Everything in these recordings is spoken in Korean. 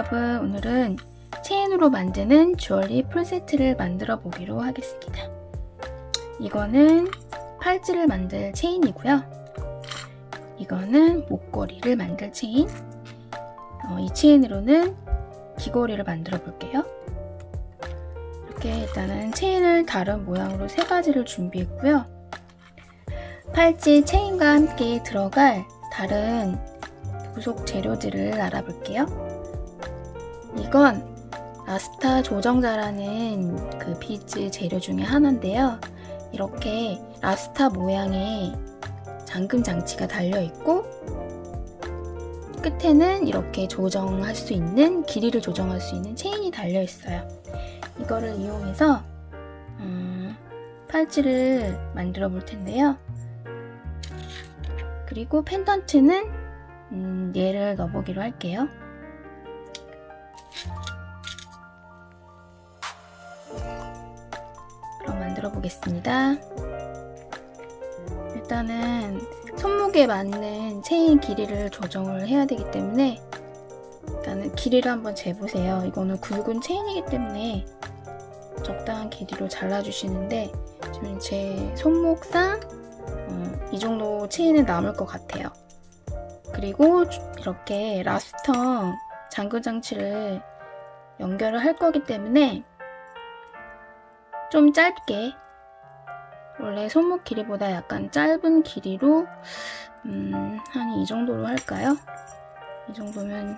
여러분, 오늘은 체인으로 만드는 주얼리 풀세트를 만들어 보기로 하겠습니다. 이거는 팔찌를 만들 체인이고요. 이거는 목걸이를 만들 체인. 이 체인으로는 귀걸이를 만들어 볼게요. 이렇게 일단은 체인을 다른 모양으로 3가지를 준비했고요. 팔찌 체인과 함께 들어갈 다른 부속 재료들을 알아볼게요. 이건 라스타 조정자라는 그 비즈 재료 중에 하나인데요. 이렇게 라스타 모양의 잠금 장치가 달려있고 끝에는 이렇게 조정할 수 있는, 길이를 조정할 수 있는 체인이 달려있어요. 이거를 이용해서 팔찌를 만들어 볼 텐데요. 그리고 펜던트는 얘를 넣어보기로 할게요. 그럼 만들어 보겠습니다. 일단은 손목에 맞는 체인 길이를 조정을 해야 되기 때문에 일단은 길이를 한번 재보세요. 이거는 굵은 체인이기 때문에 적당한 길이로 잘라주시는데 지금 제 손목상 이 정도 체인은 남을 것 같아요. 그리고 이렇게 라스터 잠금 장치를 연결을 할 거기 때문에 좀 짧게, 원래 손목 길이보다 약간 짧은 길이로 한 이 정도로 할까요? 이 정도면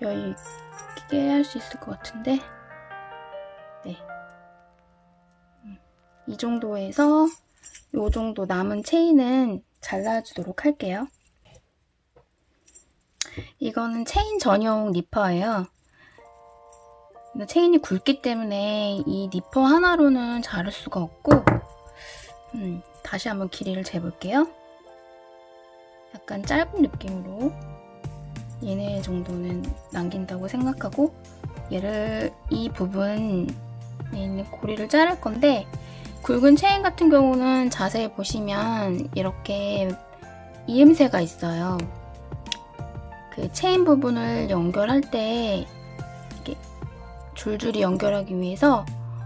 여유 있게 할 수 있을 것 같은데, 네, 이 정도에서 이 정도 남은 체인은 잘라주도록 할게요. 이거는 체인 전용 니퍼예요. 체인이 굵기 때문에 이 니퍼 하나로는 자를 수가 없고, 다시 한번 길이를 재볼게요. 약간 짧은 느낌으로 얘네 정도는 남긴다고 생각하고, 얘를 이 부분에 있는 고리를 자를 건데, 굵은 체인 같은 경우는 자세히 보시면 이렇게 이음새가 있어요. 그 체인 부분을 연결할 때 이렇게 줄줄이 연결하기 위해서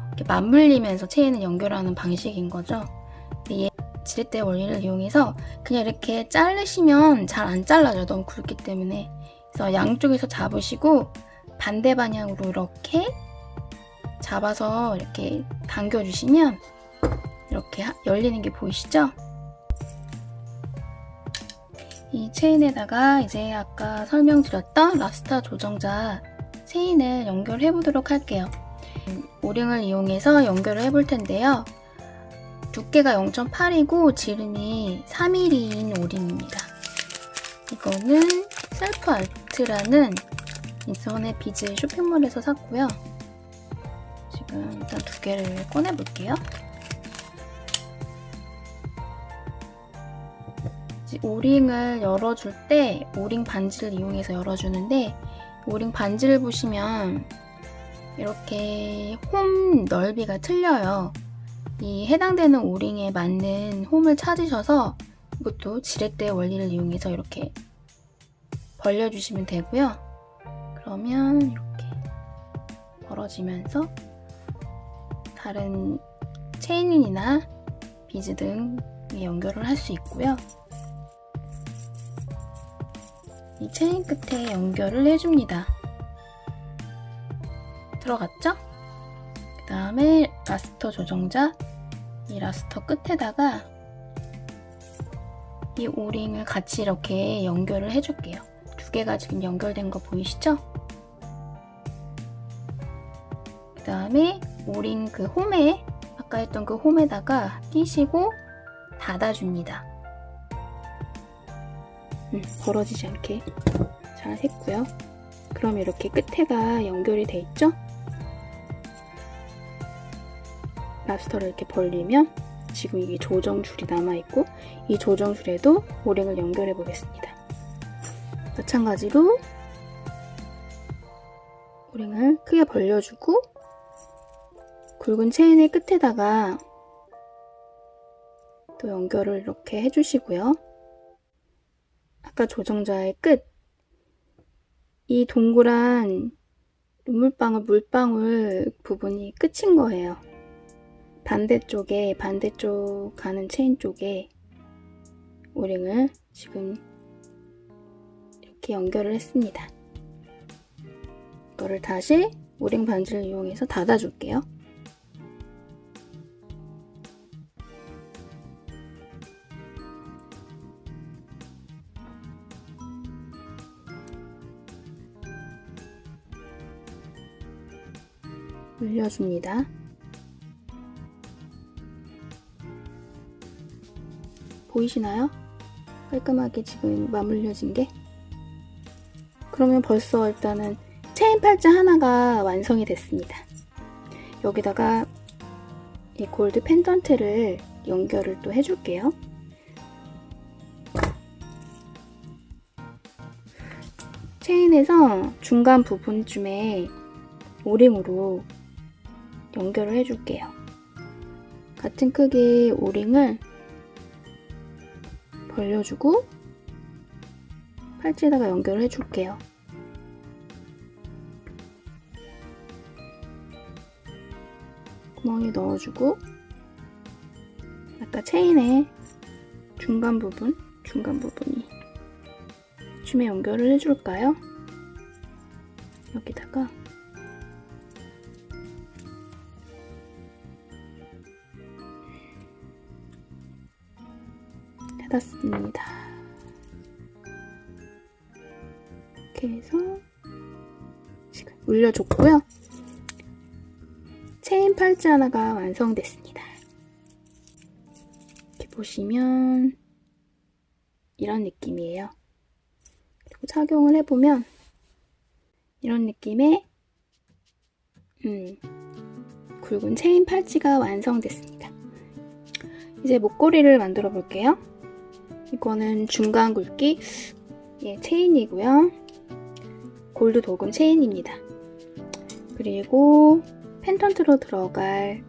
이렇게 맞물리면서 체인을 연결하는 방식인 거죠. 근데 얘 지렛대 원리를 이용해서 그냥 이렇게 자르시면 잘 안 잘라져요. 너무 굵기 때문에. 그래서 양쪽에서 잡으시고 반대 방향으로 이렇게 잡아서 이렇게 당겨주시면 이렇게 열리는 게 보이시죠? 이 체인에다가 이제 아까 설명드렸던 라스타 조정자 체인을 연결해 보도록 할게요. 오링을 이용해서 연결을 해볼 텐데요. 두께가 0.8이고 지름이 3mm인 오링입니다. 이거는 셀프 아트라는 인터넷 비즈 쇼핑몰에서 샀고요. 지금 일단 2개를 꺼내 볼게요. 오링을 열어줄 때 오링 반지를 이용해서 열어주는데, 오링 반지를 보시면 이렇게 홈 넓이가 틀려요. 이 해당되는 오링에 맞는 홈을 찾으셔서 이것도 지렛대 원리를 이용해서 이렇게 벌려주시면 되고요. 그러면 이렇게 벌어지면서 다른 체인이나 비즈 등에 연결을 할 수 있고요. 이 체인 끝에 연결을 해줍니다. 들어갔죠? 그 다음에 라스터 조정자, 이 라스터 끝에다가 이 오링을 같이 이렇게 연결을 해줄게요. 2개가 지금 연결된 거 보이시죠? 그 다음에 오링 그 홈에, 아까 했던 그 홈에다가 끼시고 닫아줍니다. 벌어지지 않게 잘 했고요. 그럼 이렇게 끝에가 연결이 돼 있죠? 라스터를 이렇게 벌리면 지금 이게 조정줄이 남아있고, 이 조정줄에도 오링을 연결해 보겠습니다. 마찬가지로 오링을 크게 벌려주고 굵은 체인의 끝에다가 또 연결을 이렇게 해주시고요. 아까 조정자의 끝, 이 동그란 눈물방울, 물방울 부분이 끝인 거예요. 반대쪽 가는 체인 쪽에 오링을 지금 이렇게 연결을 했습니다. 이거를 다시 오링 반지를 이용해서 닫아줄게요. 올려줍니다. 보이시나요? 깔끔하게 지금 맞물려진 게. 그러면 벌써 일단은 체인 팔자 하나가 완성이 됐습니다. 여기다가 이 골드 펜던트를 연결을 또 해줄게요. 체인에서 중간 부분쯤에 오링으로 연결을 해줄게요. 같은 크기의 오링을 벌려주고 팔찌에다가 연결을 해줄게요. 구멍에 넣어주고 아까 체인의 중간 부분이 춤에 연결을 해줄까요? 여기다가 닫았습니다. 이렇게 해서 지금 올려줬고요. 체인 팔찌 하나가 완성됐습니다. 이렇게 보시면 이런 느낌이에요. 그리고 착용을 해보면 이런 느낌의 굵은 체인 팔찌가 완성됐습니다. 이제 목걸이를 만들어 볼게요. 이거는 중간 굵기 체인이고요. 골드 도금 체인입니다. 그리고 펜던트로 들어갈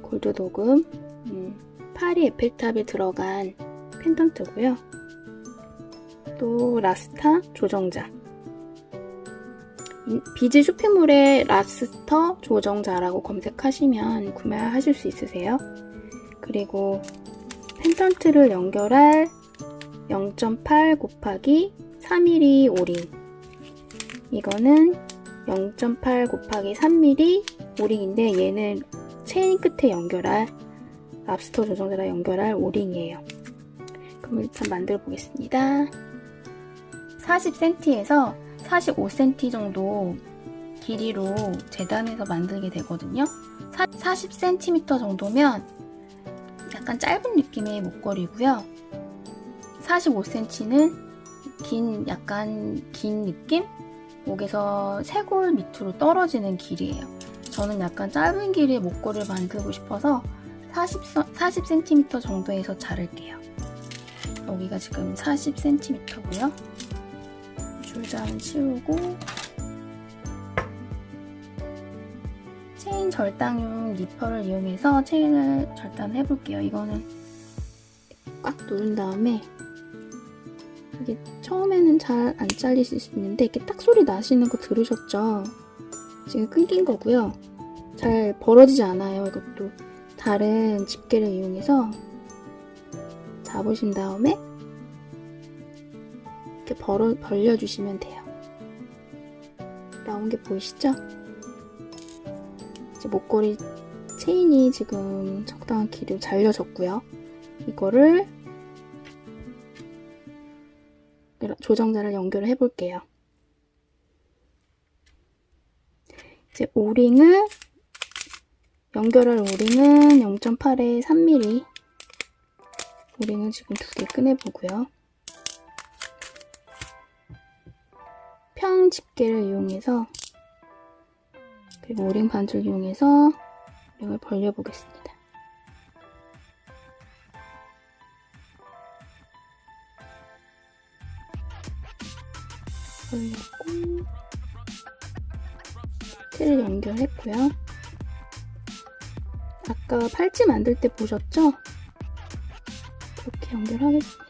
골드 도금 파리 에펠탑에 들어간 펜던트고요. 또 라스타 조정자, 비즈 쇼핑몰에 라스터 조정자라고 검색하시면 구매하실 수 있으세요. 그리고 펜던트를 연결할 0.8 곱하기 3mm 오링, 이거는 0.8 곱하기 3mm 오링인데 얘는 체인 끝에 연결할 랍스터 조정자랑 연결할 오링이에요. 그럼 일단 만들어 보겠습니다. 40cm에서 45cm 정도 길이로 재단해서 만들게 되거든요. 40cm 정도면 약간 짧은 느낌의 목걸이고요. 45cm는 약간 긴 느낌? 목에서 쇄골 밑으로 떨어지는 길이에요. 저는 약간 짧은 길이의 목걸이를 만들고 싶어서 40cm 정도에서 자를게요. 여기가 지금 40cm고요. 줄자는 치우고 체인 절단용 니퍼를 이용해서 체인을 절단해 볼게요. 이거는 꽉 누른 다음에 이게 처음에는 잘 안 잘리실 수 있는데 이렇게 딱 소리 나시는 거 들으셨죠? 지금 끊긴 거고요. 잘 벌어지지 않아요. 이것도 다른 집게를 이용해서 잡으신 다음에 이렇게 벌려주시면 돼요. 나온 게 보이시죠? 이제 목걸이 체인이 지금 적당한 길이로 잘려졌고요. 이거를 조정자를 연결을 해볼게요. 이제 연결할 오링은 0.8에 3mm 오링을 지금 2개 꺼내보고요. 평 집게를 이용해서 그리고 오링 반줄 이용해서 오링을 벌려보겠습니다. 벌렸고 틀을 연결했고요. 아까 팔찌 만들 때 보셨죠? 그렇게 연결하겠습니다.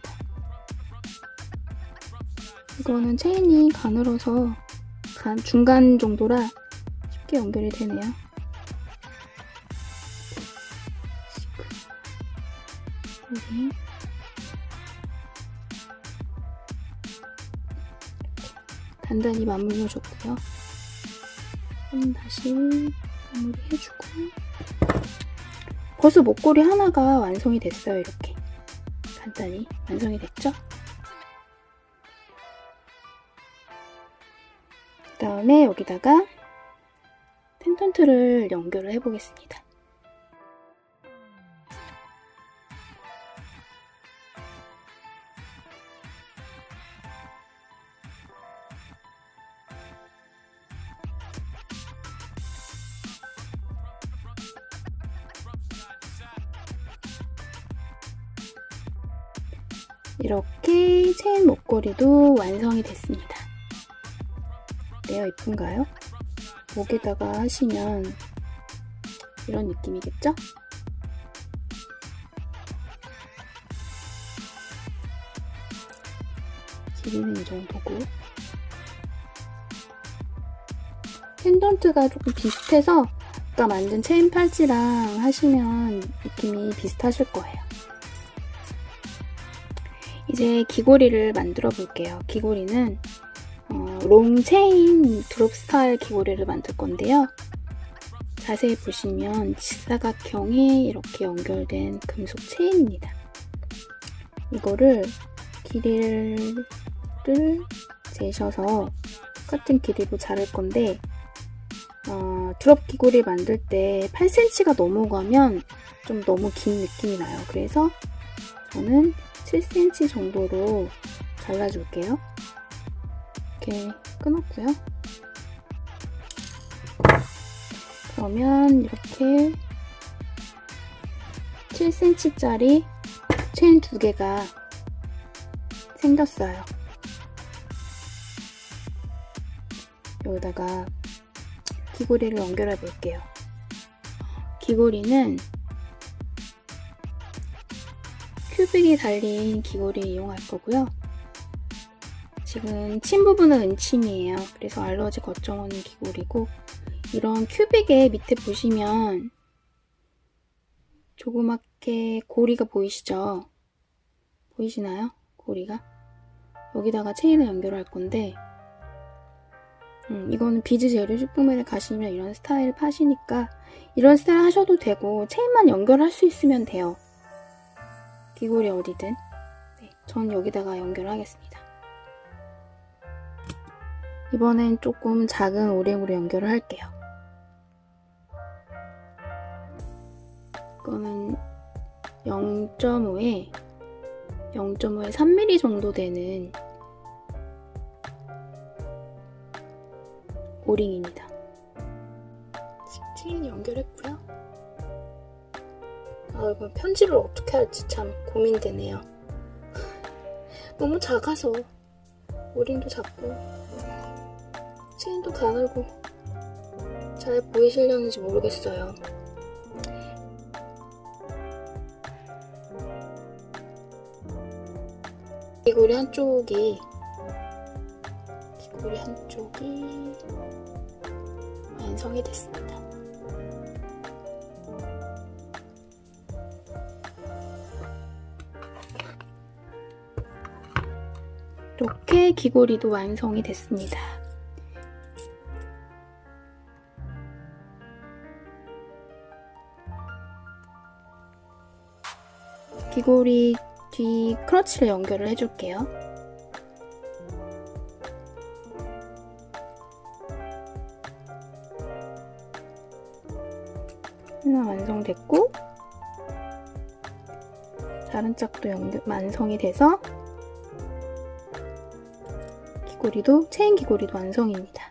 이거는 체인이 가늘어서 중간 정도라 쉽게 연결이 되네요. 여기 단단히 마무리해줬고요. 다시 마무리해주고 벌써 목걸이 하나가 완성이 됐어요. 이렇게 간단히 완성이 됐죠? 그 다음에 여기다가 펜던트를 연결을 해보겠습니다. 이렇게 체인 목걸이도 완성이 됐습니다. 어때요? 예쁜가요? 목에다가 하시면 이런 느낌이겠죠? 길이는 이 정도고 펜던트가 조금 비슷해서 아까 만든 체인 팔찌랑 하시면 느낌이 비슷하실 거예요. 이제 귀고리를 만들어 볼게요. 귀고리는 롱 체인 드롭 스타일 귀고리를 만들 건데요. 자세히 보시면 직사각형에 이렇게 연결된 금속 체인입니다. 이거를 길이를 재셔서 똑같은 길이로 자를 건데 드롭 귀고리 만들 때 8cm가 넘어가면 좀 너무 긴 느낌이 나요. 그래서 저는 7cm 정도로 잘라줄게요. 이렇게 끊었고요. 그러면 이렇게 7cm짜리 체인 2개가 생겼어요. 여기다가 귀고리를 연결해 볼게요. 귀고리는 큐빅이 달린 귀고리 이용할 거고요. 지금 침 부분은 은침이에요. 그래서 알러지 걱정 없는 귀고리고, 이런 큐빅의 밑에 보시면 조그맣게 고리가 보이시죠? 보이시나요? 고리가? 여기다가 체인을 연결할 건데 이거는 비즈 재료 슈퍼맨에 가시면 이런 스타일 파시니까 이런 스타일 하셔도 되고 체인만 연결할 수 있으면 돼요. 귀고리 어디든. 네, 전 여기다가 연결하겠습니다. 이번엔 조금 작은 오링으로 연결을 할게요. 이거는 0.5에 3mm 정도 되는 오링입니다. 체인 연결했고요. 이거 편집을 어떻게 할지 참 고민되네요. 너무 작아서 오링도 작고 체인도 가늘고 잘 보이시려는지 모르겠어요. 귀고리 한쪽이 완성이 됐습니다. 이렇게 귀고리도 완성이 됐습니다. 귀고리 뒤 크러치를 연결을 해줄게요. 하나 완성됐고, 다른 짝도 완성이 돼서 체인 귀고리도 완성입니다.